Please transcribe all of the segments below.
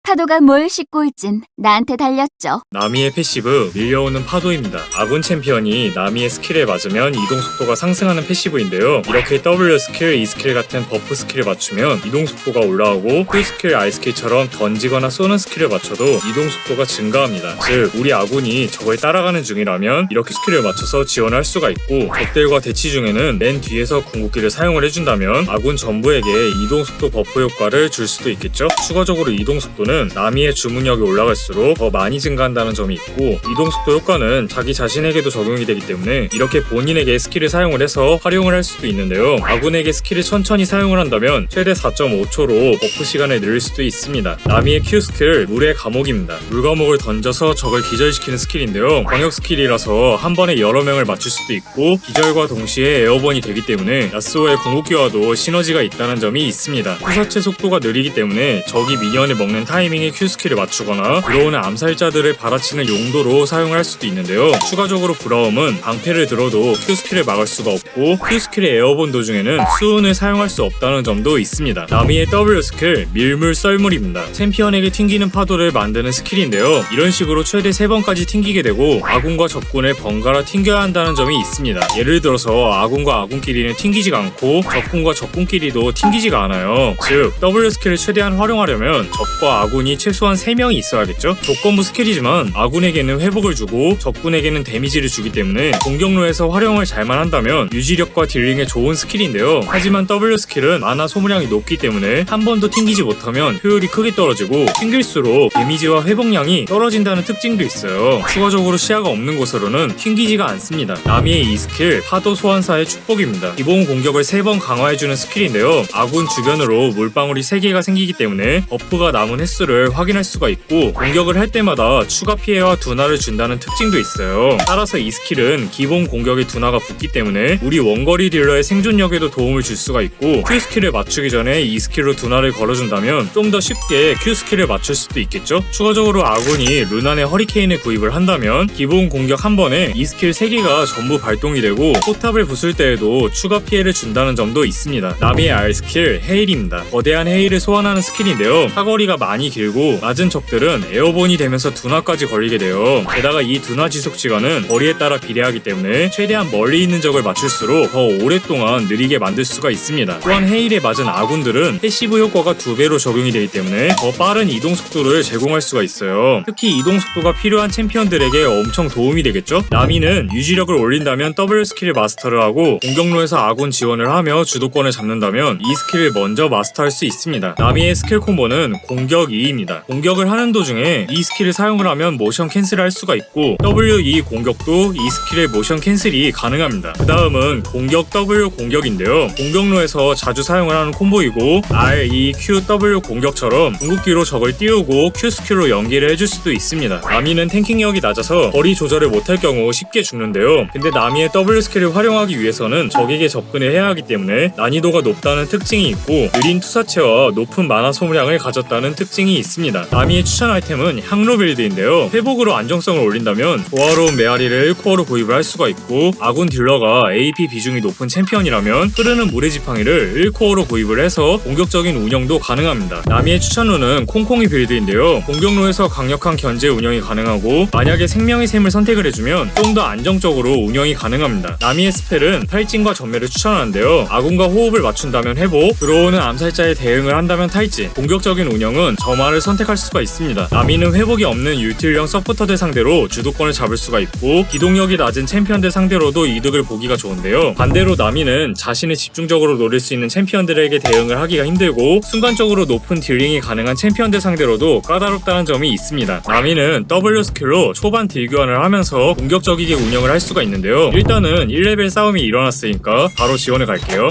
파도가 뭘 싣고 올진 나한테 달렸죠. 나미의 패시브 밀려오는 파도입니다. 아군 챔피언이 나미의 스킬에 맞으면 이동 속도가 상승하는 패시브인데요. 이렇게 W 스킬, E 스킬 같은 버프 스킬을 맞추면 이동 속도가 올라오고 Q 스킬, I 스킬처럼 던지거나 쏘는 스킬을 맞춰도 이동 속도가 증가합니다. 즉 우리 아군이 적을 따라가는 중이라면 이렇게 스킬을 맞춰서 지원할 수가 있고, 적들과 대치 중에는 맨 뒤에서 궁극기를 사용을 해준다면 아군 전부에게 이동 속도 버프 효과를 줄 수도 있겠죠. 추가적으로 이동 속도는 나미의 주문력이 올라갈수록 더 많이 증가한다는 점이 있고, 이동 속도 효과는 자기 자신에게도 적용이 되기 때문에 이렇게 본인에게 스킬을 사용을 해서 활용을 할 수도 있는데요. 아군에게 스킬을 천천히 사용을 한다면 최대 4.5초로 버프 시간을 늘릴 수도 있습니다. 나미의 Q 스킬 물의 감옥입니다. 물 감옥을 던져서 적을 기절시키는 스킬인데요. 광역 스킬이라서 한 번에 여러 명을 맞출 수도 있고 기절과 동시에 에어본이 되기 때문에 야스오의 궁극기와도 시너지가 있다는 점이 있습니다. 투사체 속도가 느리기 때문에 적이 미니언을 먹는 타이밍에 Q 스킬을 맞추거나 들어오는 암살자들을 받아치는 용도로 사용을 할 수도 있는데요. 추가적으로 브라움은 방패를 들어도 Q 스킬을 막을 수가 없고 Q 스킬의 에어본 도중에는 수은을 사용할 수 없다는 점도 있습니다. 나미의 W 스킬 밀물 썰물입니다. 챔피언에게 튕기는 파도를 만드는 스킬인데요. 이런 식으로 최대 3번까지 튕기게 되고 아군과 적군을 번갈아 튕겨야 한다는 점이 있습니다. 예를 들어서 아군과 아군끼리는 튕기지가 않고 적군과 적군끼리도 튕기지가 않아요. 즉 W 스킬을 최대한 활용하려면 적과 아군이 최소한 3명이 있어야겠죠? 조건부 스킬이지만 아군에게는 회복을 주고 적군에게는 데미지를 주기 때문에 공격로에서 활용을 잘만 한다면 유지력과 딜링에 좋은 스킬인데요. 하지만 W 스킬은 마나 소모량이 높기 때문에 한 번도 튕기지 못하면 효율이 크게 떨어지고 튕길수록 데미지와 회복량이 떨어진다는 특징도 있어요. 추가적으로 시야가 없는 곳으로는 튕기지가 않습니다. 나미의 이 스킬 파도 소환사의 축복입니다. 기본 공격을 3번 강화해주는 스킬인데요. 아군 주변으로 물방울이 3개가 생기기 때문에 버프가 남은 횟수를 확인할 수가 있고 공격을 할 때마다 추가 피해와 둔화를 준다는 특징도 있어요. 따라서 이 스킬은 기본 공격에 둔화가 붙기 때문에 우리 원거리 딜러의 생존력에도 도움을 줄 수가 있고 Q 스킬을 맞추기 전에 이 스킬로 둔화를 걸어준다면 좀 더 쉽게 Q 스킬을 맞출 수도 있겠죠? 추가적으로 아군이 루난의 허리케인을 구입을 한다면 기본 공격 한 번에 이 스킬 3개가 전부 발동이 되고 포탑을 부술 때에도 추가 피해를 준다는 점도 있습니다. 나미의 R 스킬 헤일입니다. 거대한 헤일을 소환하는 스킬인데요. 사거리가 많이 길고 낮은 적들은 에어본이 되면서 둔화까지 걸리게 돼요. 게다가 이 둔화 지속 시간은 거리에 따라 비례하기 때문에 최대한 멀리 있는 적을 맞출수록 더 오랫동안 느리게 만들 수가 있습니다. 또한 헤일에 맞은 아군들은 패시브 효과가 2배로 적용이 되기 때문에 더 빠른 이동 속도를 제공할 수가 있어요. 특히 이동 속도가 필요한 챔피언들에게 엄청 도움이 되겠죠? 나미는 유지력을 올린다면 W 스킬을 마스터를 하고 공격로에서 아군 지원을 하며 주도권을 잡는다면 이 스킬을 먼저 마스터할 수 있습니다. 나미의 스킬 콤보는 공격 2입니다. 공격을 하는 도중에 이 스킬을 사용을 하면 모션 캔슬을 할 수가 있고 W2 공격도 이 스킬의 모션 캔슬이 가능합니다. 그 다음은 공격 W 공격인데요. 공격로에서 자주 사용을 하는 콤보이고 R, E, Q, W 공격처럼 궁극기로 적을 띄우고 Q 스킬로 연기를 해줄 수도 있습니다. 나미는 탱킹력이 낮아서 거리 조절을 못할 경우 쉽게 죽는데요. 근데 나미의 W 스킬을 활용하기 위해서는 적에게 접근을 해야 하기 때문에 난이도가 높다는 특징이 있고 느린 투사체와 높은 마나 소모량을 가졌다는 특징이 있습니다. 나미의 추천 아이템은 향로 빌드인데요. 회복으로 안정성을 올린다면 조화로운 메아리를 1코어로 구입을 할 수가 있고 아군 딜러가 AP 비중이 높은 챔피언이라면 흐르는 물의 지팡이를 1코어로 구입을 해서 공격적인 운영도 가능합니다. 나미의 추천루는 콩콩이 빌드인데요. 공격로에서 강력한 견제 운영이 가능하고 만약에 생명의 샘을 선택을 해주면 좀 더 안정적으로 운영이 가능합니다. 나미의 스펠은 탈진과 전멸을 추천하는데요. 아군과 호흡을 맞춘다면 회복, 들어오는 암살자에 대응을 한다면 탈진, 공격적인 운영은 점화를 선택할 수가 있습니다. 나미는 회복이 없는 유틸형 서포터들 상대로 주도권을 잡을 수가 있고 기동력이 낮은 챔피언들 상대로도 이득을 보기가 좋은데요. 반대로 나미는 자신을 집중적으로 노릴 수 있는 챔피언들에게 대응을 하기가 힘들고 순간적으로 높은 딜링이 가능한 챔피언들 상대로도 까다롭다는 점이 있습니다. 나미는 W 스킬로 초반 딜 교환을 하면서 공격적이게 운영을 할 수가 있는데요. 일단은 1레벨 싸움이 일어났으니까 바로 지원을 갈게요.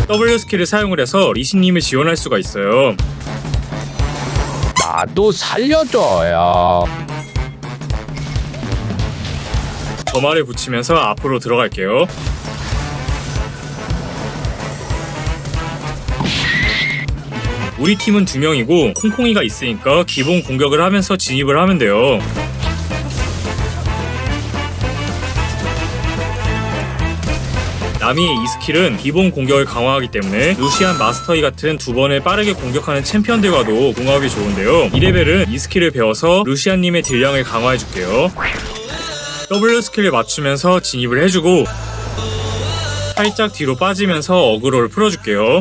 W 스킬을 사용을 해서 리신님을 지원할 수가 있어요. 나도 살려줘요. 점화를 붙이면서 앞으로 들어갈게요. 우리 팀은 2명이고 콩콩이가 있으니까 기본 공격을 하면서 진입을 하면 돼요. 나미의 이 스킬은 기본 공격을 강화하기 때문에 루시안 마스터이 같은 두 번을 빠르게 공격하는 챔피언들과도 궁합이 좋은데요. 이 레벨은 이 스킬을 배워서 루시안님의 딜량을 강화해줄게요. W 스킬을 맞추면서 진입을 해주고 살짝 뒤로 빠지면서 어그로를 풀어줄게요.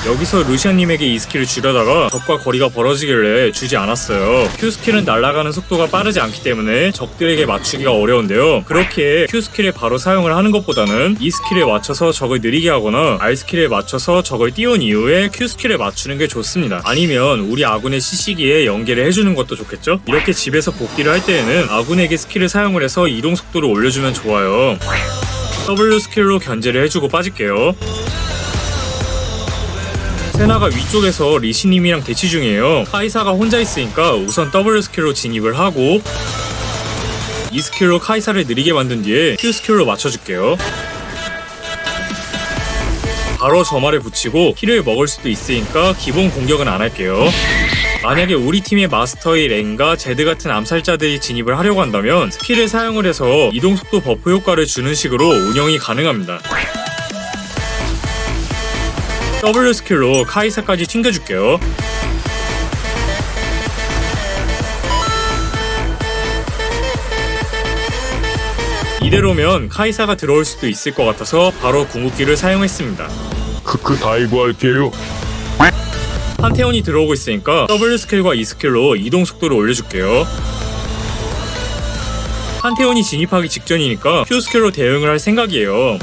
여기서 루시안님에게 이 스킬을 주려다가 적과 거리가 벌어지길래 주지 않았어요. Q 스킬은 날아가는 속도가 빠르지 않기 때문에 적들에게 맞추기가 어려운데요. 그렇게 Q 스킬을 바로 사용을 하는 것보다는 이 스킬에 맞춰서 적을 느리게 하거나 R 스킬에 맞춰서 적을 띄운 이후에 Q 스킬을 맞추는 게 좋습니다. 아니면 우리 아군의 CC기에 연계를 해주는 것도 좋겠죠? 이렇게 집에서 복귀를 할 때에는 아군에게 스킬을 사용을 해서 이동 속도를 올려주면 좋아요. W 스킬로 견제를 해주고 빠질게요. 세나가 위쪽에서 리시님이랑 대치 중이에요. 카이사가 혼자 있으니까 우선 W 스킬로 진입을 하고 이 스킬로 카이사를 느리게 만든 뒤에 Q 스킬로 맞춰줄게요. 바로 점화를 붙이고 힐을 먹을 수도 있으니까 기본 공격은 안 할게요. 만약에 우리 팀의 마스터의 렌과 제드 같은 암살자들이 진입을 하려고 한다면 스킬을 사용을 해서 이동속도 버프 효과를 주는 식으로 운영이 가능합니다. W 스킬로 카이사까지 튕겨줄게요. 이대로면 카이사가 들어올 수도 있을 것 같아서 바로 궁극기를 사용했습니다. 다이브할게요. 판테온이 들어오고 있으니까 W 스킬과 E 스킬로 이동 속도를 올려줄게요. 판테온이 진입하기 직전이니까 Q 스킬로 대응을 할 생각이에요.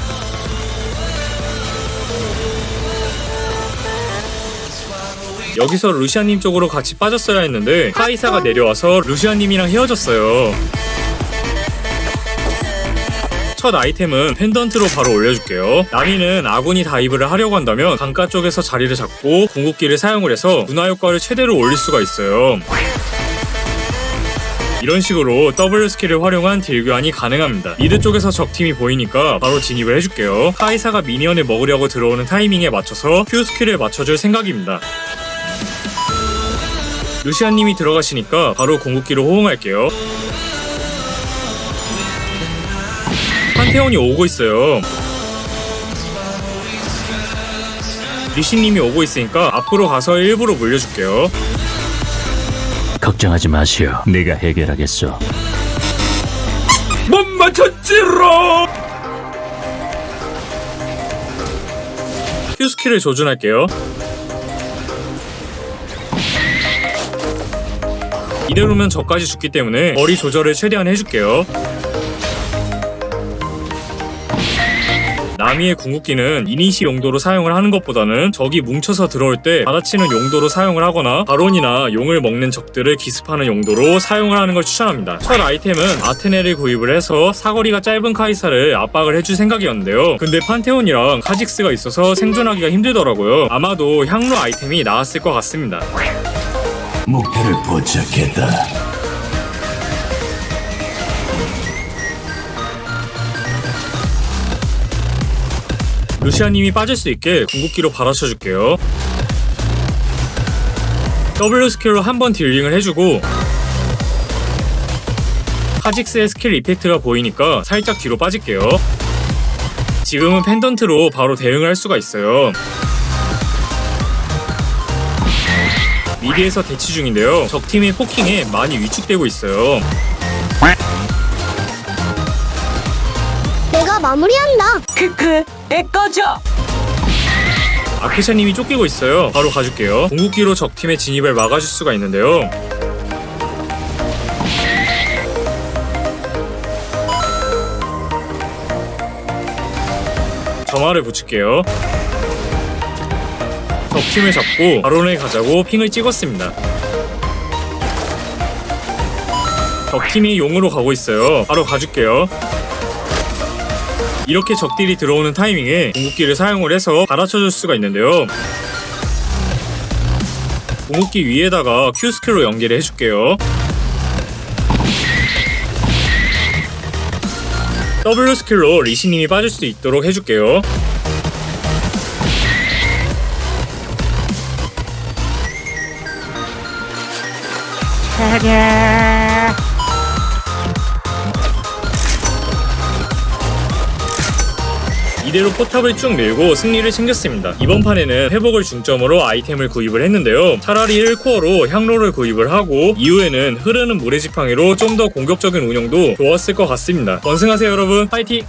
여기서 루시안님 쪽으로 같이 빠졌어야 했는데 카이사가 내려와서 루시안님이랑 헤어졌어요. 첫 아이템은 펜던트로 바로 올려줄게요. 나미는 아군이 다이브를 하려고 한다면 강가 쪽에서 자리를 잡고 궁극기를 사용을 해서 분화 효과를 최대로 올릴 수가 있어요. 이런 식으로 W 스킬을 활용한 딜 교환이 가능합니다. 미드 쪽에서 적팀이 보이니까 바로 진입을 해줄게요. 카이사가 미니언을 먹으려고 들어오는 타이밍에 맞춰서 Q 스킬을 맞춰줄 생각입니다. 루시안님이 들어가시니까 바로 궁극기로 호응할게요. 판테온이 오고 있어요. 리시님이 오고 있으니까 앞으로 가서 일부러 물려줄게요. 걱정하지 마시오. 내가 해결하겠소. 못 맞췄지롱. Q 스킬을 조준할게요. 이대로면 저까지 죽기 때문에 거리 조절을 최대한 해줄게요. 나미의 궁극기는 이니시 용도로 사용을 하는 것보다는 적이 뭉쳐서 들어올 때 받아치는 용도로 사용을 하거나 바론이나 용을 먹는 적들을 기습하는 용도로 사용을 하는 걸 추천합니다. 첫 아이템은 아테네를 구입을 해서 사거리가 짧은 카이사를 압박을 해줄 생각이었는데요. 근데 판테온이랑 카직스가 있어서 생존하기가 힘들더라고요. 아마도 향로 아이템이 나왔을 것 같습니다. 목표를 포착했다. 루시아님이 빠질 수 있게 궁극기로 받아쳐줄게요. W 스킬로 한번 딜링을 해주고 카직스의 스킬 이펙트가 보이니까 살짝 뒤로 빠질게요. 지금은 펜던트로 바로 대응을 할 수가 있어요. 미드에서 대치 중인데요. 적팀의 포킹에 많이 위축되고 있어요. 내가 마무리한다. 크크, 애 꺼져. 아크샤님이 쫓기고 있어요. 바로 가줄게요. 궁극기로 적팀의 진입을 막아줄 수가 있는데요. 점화를 붙일게요. 적팀을 잡고 바론을 가자고 핑을 찍었습니다. 적팀이 용으로 가고 있어요. 바로 가줄게요. 이렇게 적들이 들어오는 타이밍에 궁극기를 사용을 해서 받아쳐줄 수가 있는데요. 궁극기 위에다가 Q 스킬로 연계를 해줄게요. W 스킬로 리시님이 빠질 수 있도록 해줄게요. 이대로 포탑을 쭉 밀고 승리를 챙겼습니다. 이번 판에는 회복을 중점으로 아이템을 구입을 했는데요. 차라리 1코어로 향로를 구입을 하고 이후에는 흐르는 물의 지팡이로 좀 더 공격적인 운영도 좋았을 것 같습니다. 원승하세요 여러분. 파이팅!